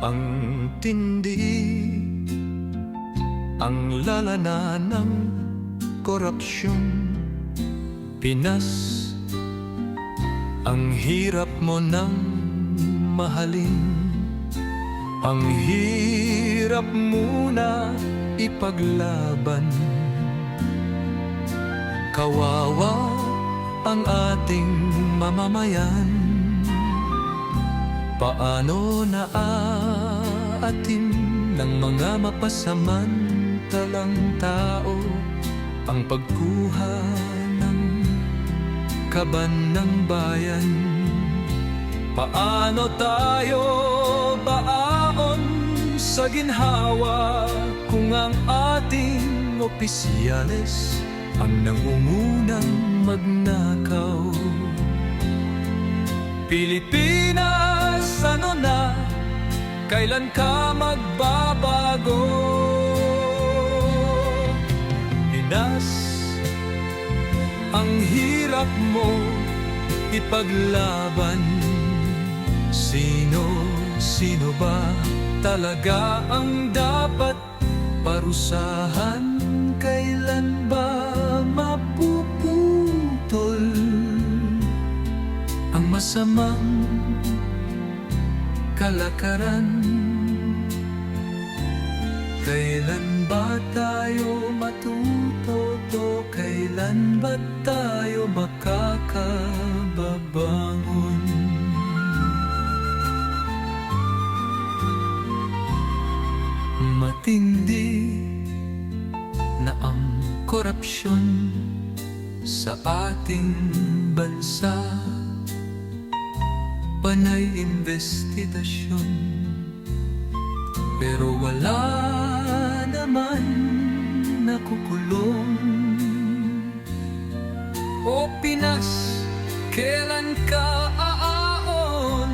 Ang tindi, ang lalana ng korupsyon. Pinas, ang hirap mo nang mahalin. Ang hirap muna ipaglaban. Kawawa ang ating mamamayan. Paano naaatim ng mga mapasamantalang tao ang pagkuha ng kaban ng bayan? Paano tayo baon sa ginhawa kung ang ating opisyales ang nangungunang magnakaw? Pilipinas, ano na? Kailan ka magbabago? Pinas, ang hirap mo ipaglaban. Sino ba talaga ang dapat parusahan? Kailan ba mapuputol ang masamang kalakaran? Kailan ba tayo matututo? Kailan ba tayo makakababangon? Matindi na ang korupsyon sa ating bansa. Panay investigasyon, pero wala naman nakukulong. O Pinas, kailan ka aaon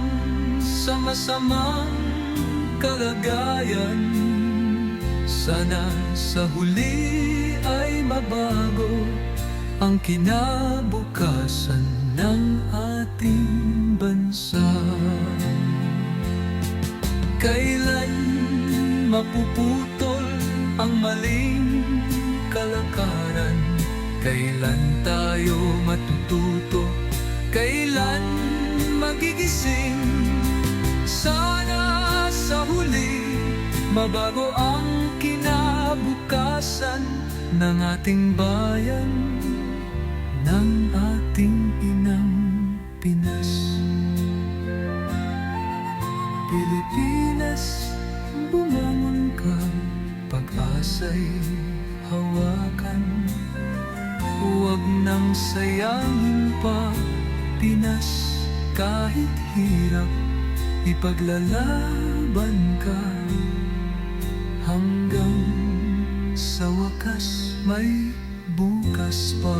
sa masamang kalagayan? Sana sa huli ay mabago ang kinabukasan ng ating bansa. Kailan mapuputol ang maling kalakaran? Kailan tayo matututo? Kailan magigising? Sana sa huli mabago ang kinabukasan ng ating bayan, ng ating inang Pinas. Pilipinas, bumangon ka, pag-asa'y hawakan. Huwag nang sayangin pa, Pinas, kahit hirap, ipaglalaban ka. Hanggang sa wakas may bukas pa.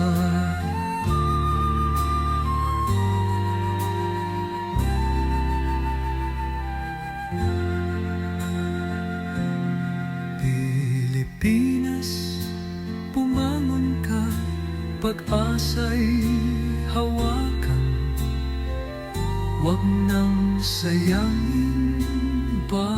Pilipinas, pumangon ka, pag-asa'y hawakan. Huwag nang sayangin pa.